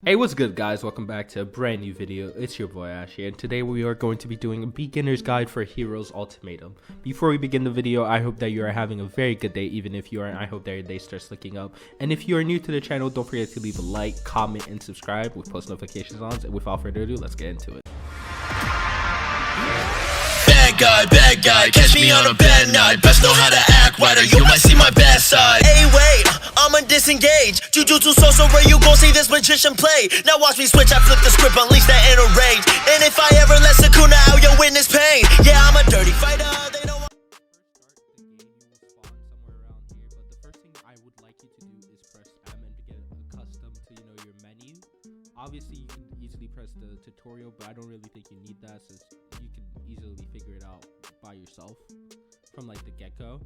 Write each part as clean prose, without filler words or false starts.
Hey, what's good guys? Welcome back to a brand new video. It's your boy Ash here, and today we are going to be doing a beginner's guide for Heroes Ultimatum. Before we begin the video, I hope that you are having a very good day. Even if you aren't, I hope that your day starts looking up. And if you are new to the channel, don't forget to leave a like, comment, and subscribe with post notifications on. And without further ado, let's get into it. Bad guy, catch me on a bad night. Best know how to act right or you might see my bad side. Hey wait, I'ma disengage. Jujutsu so where you gon' see this magician play. Now watch me switch, I flip the script, unleash that inner rage. And if I ever let Sukuna out, you'll witness pain. Yeah, I'm a dirty fighter, they know Start the game, you will spawn somewhere around here, but the first thing I would like you to do is press M and get accustomed to, your menu. Obviously, you can easily press the tutorial, but I don't really think you need that since you can easily figure it out by yourself from like the get-go.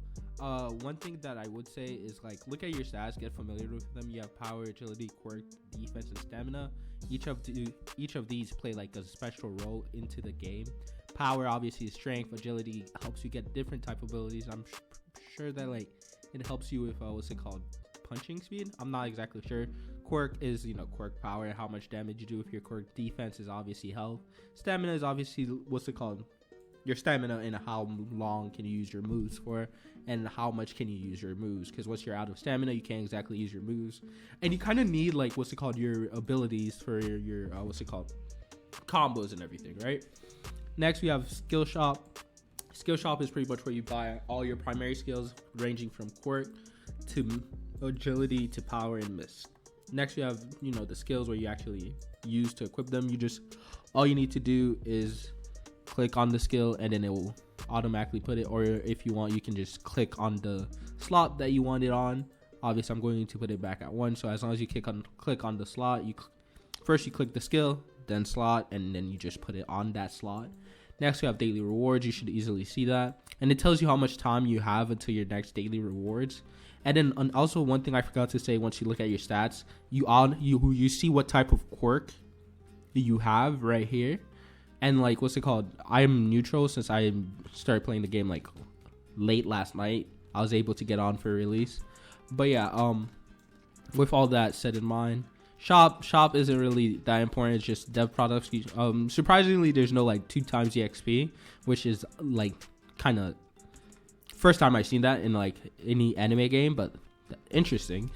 One thing that I would say is look at your stats, get familiar with them. You have power, agility, quirk, defense, and stamina. Each of these play like a special role into the game. Power obviously is strength. Agility helps you get different type of abilities. I'm sure that it helps you with punching speed. I'm not exactly sure. Quirk is quirk power and how much damage you do with your quirk. Defense is obviously health. Stamina is obviously your stamina and how long can you use your moves for, and how much can you use your moves, because once you're out of stamina you can't exactly use your moves, and you kind of need your abilities for your combos and everything, right? Next we have skill shop. Skill shop is pretty much where you buy all your primary skills ranging from quirk to agility to power and miss. Next you have the skills where you actually use to equip them. All you need to do is click on the skill and then it will automatically put it, or if you want you can just click on the slot that you want it on. Obviously I'm going to put it back at 1, so as long as you click on the slot, you click the skill, then slot, and then you just put it on that slot. Next we have daily rewards. You should easily see that, and it tells you how much time you have until your next daily rewards. And then also one thing I forgot to say, once you look at your stats, you see what type of quirk you have right here. And I'm neutral since I started playing the game late last night. I was able to get on for release. But yeah, with all that said in mind, shop isn't really that important. It's just dev products. Surprisingly, there's no 2 times the XP, which is kind of first time I've seen that in any anime game, but interesting.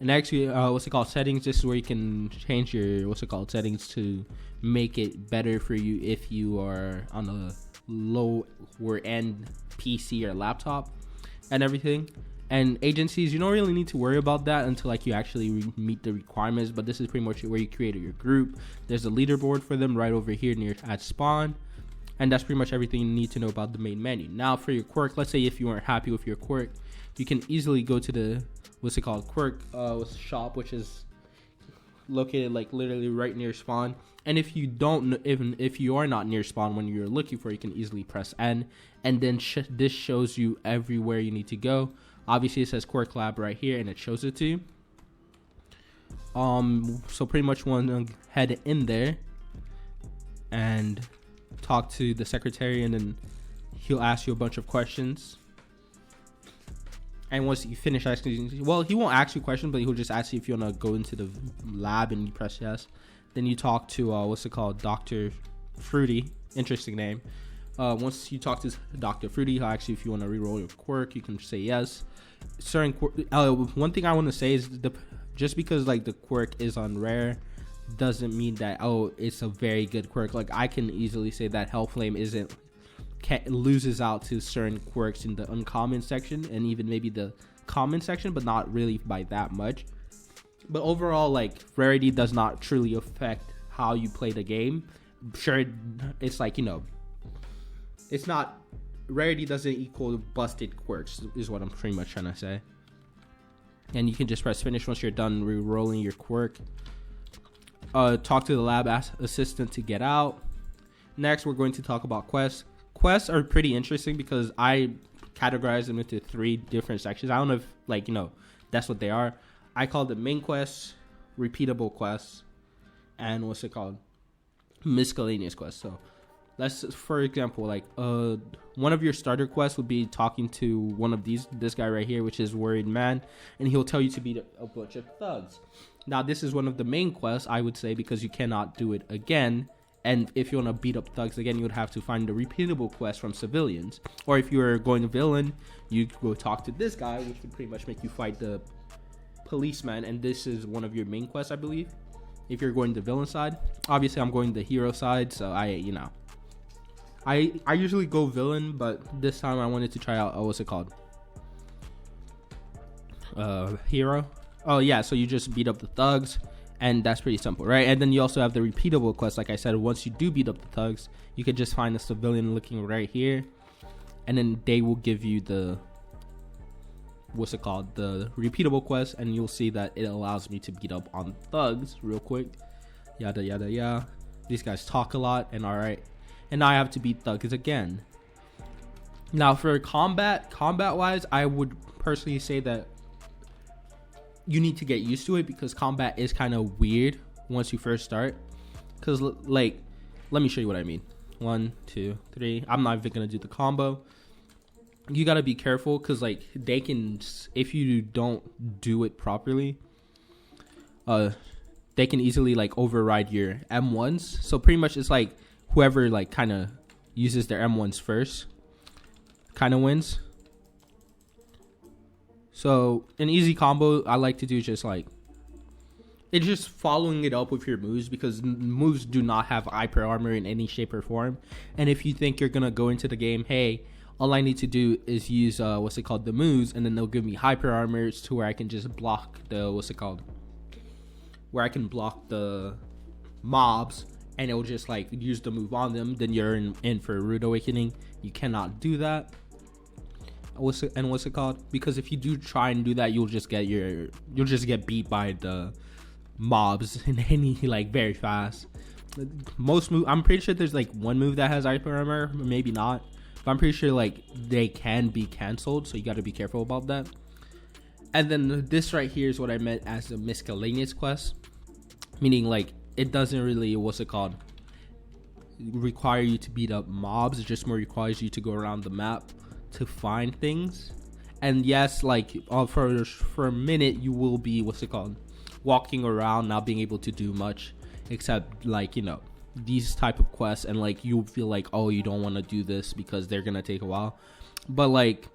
And next, settings. This is where you can change your settings to make it better for you if you are on a lower end PC or laptop and everything. And agencies, you don't really need to worry about that until you actually meet the requirements, but this is pretty much where you created your group. There's a leaderboard for them right over here near at spawn, and that's pretty much everything you need to know about the main menu. Now for your quirk, let's say if you aren't happy with your quirk, you can easily go to the quirk shop, which is located literally right near spawn. And if you don't, even if you are not near spawn when you're looking for it, you can easily press N, and then this shows you everywhere you need to go. Obviously it says quirk lab right here and it shows it to you. So pretty much want to head in there and talk to the secretary, and then he'll ask you a bunch of questions. And once you finish asking, well, he won't ask you questions, but he'll just ask you if you want to go into the lab, and you press yes. Then you talk to Dr. Fruity. Interesting name. Once you talk to Dr. Fruity, he'll ask you if you want to reroll your quirk. You can say yes. One thing I want to say is just because the quirk is on rare doesn't mean that it's a very good quirk. I can easily say that Hellflame loses out to certain quirks in the uncommon section and even maybe the common section, but not really by that much. But overall, rarity does not truly affect how you play the game. Sure, it's it's not, rarity doesn't equal busted quirks is what I'm pretty much trying to say. And you can just press finish once you're done re-rolling your quirk. Talk to the lab assistant to get out. Next, we're going to talk about quests. Quests are pretty interesting because I categorize them into 3 different sections. I don't know if that's what they are. I call them main quests, repeatable quests, and miscellaneous quests. So for example, like one of your starter quests would be talking to one of this guy right here, which is Worried Man, and he'll tell you to beat a bunch of thugs. Now this is one of the main quests, I would say, because you cannot do it again. And if you want to beat up thugs again, you would have to find a repeatable quest from civilians. Or if you are going to villain, you go talk to this guy, which would pretty much make you fight the policeman. And this is one of your main quests, I believe, if you're going the villain side. Obviously, I'm going the hero side, so I usually go villain, but this time I wanted to try out, what's it called? Hero. Oh yeah, so you just beat up the thugs. And that's pretty simple, right? And then you also have the repeatable quest. Like I said, once you do beat up the thugs, you could just find a civilian looking right here, and then they will give you the, what's it called, the repeatable quest, and you'll see that it allows me to beat up on thugs real quick. Yada yada yada. These guys talk a lot, and all right, and now I have to beat thugs again. Now for combat wise, I would personally say that you need to get used to it, because combat is kind of weird once you first start. Because like, let me show you what I mean. 1 2 3. I'm not even gonna do the combo. You gotta be careful, because like they can, if you don't do it properly, they can easily like override your M1s. So pretty much it's like whoever like kind of uses their M1s first kind of wins. So an easy combo I like to do is just like, it's just following it up with your moves, because moves do not have hyper armor in any shape or form. And if you think you're gonna go into the game, hey, all I need to do is use the moves, and then they'll give me hyper armors to where I can just block the where I can block the mobs, and it'll just like use the move on them, then you're in for a rude awakening. You cannot do that. What's it called? Because if you do try and do that, you'll just get beat by the mobs in any like very fast. Most move, I'm pretty sure there's like one move that has hyper armor, maybe not, but I'm pretty sure like they can be cancelled, so you got to be careful about that. And then this right here is what I meant as a miscellaneous quest, meaning like it doesn't really require you to beat up mobs. It just more requires you to go around the map to find things. And yes, like for a minute you will be walking around, not being able to do much except like, you know, these type of quests, and like you feel like, oh, you don't want to do this because they're gonna take a while, but like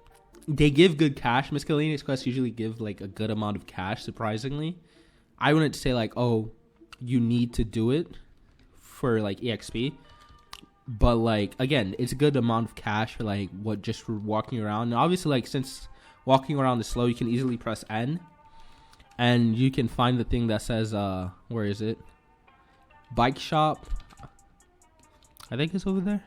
they give good cash. Miscellaneous quests usually give like a good amount of cash, surprisingly. I wouldn't say like, oh, you need to do it for like EXP, but like again, it's a good amount of cash for like just for walking around. And obviously, like, since walking around is slow, you can easily press N and you can find the thing that says where is it, bike shop. I think it's over there.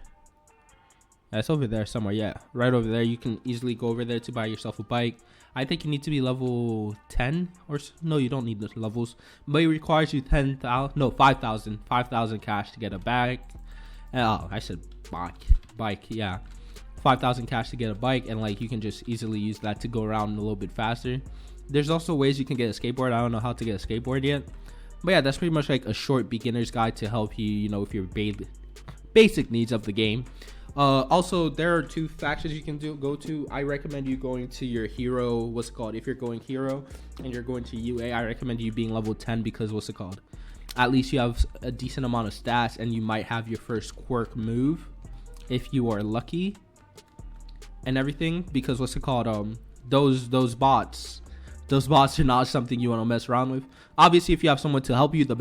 Yeah, it's over there somewhere. Yeah, right over there. You can easily go over there to buy yourself a bike. I think you need to be level 10 or no, you don't need the levels, but it requires you 5,000 cash to get a bag. Oh, I said bike. Yeah, 5,000 cash to get a bike, and like you can just easily use that to go around a little bit faster. There's also ways you can get a skateboard. I don't know how to get a skateboard yet, but yeah, that's pretty much like a short beginner's guide to help you, you know, with your basic needs of the game. Also, there are 2 factions you can go to. I recommend you going to your hero. If you're going hero and you're going to UA, I recommend you being level 10, because at least you have a decent amount of stats, and you might have your first quirk move if you are lucky and everything. Because those bots are not something you want to mess around with. Obviously, if you have someone to help you, the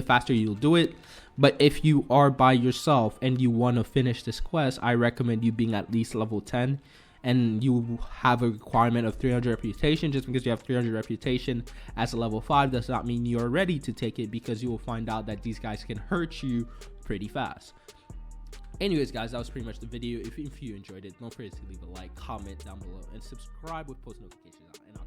faster you'll do it. But if you are by yourself and you want to finish this quest, I recommend you being at least level 10, and you have a requirement of 300 reputation. Just because you have 300 reputation as a level 5 does not mean you're ready to take it, because you will find out that these guys can hurt you pretty fast. Anyways, guys, that was pretty much the video. If you enjoyed it, don't forget to leave a like, comment down below, and subscribe with post notifications on. And I'll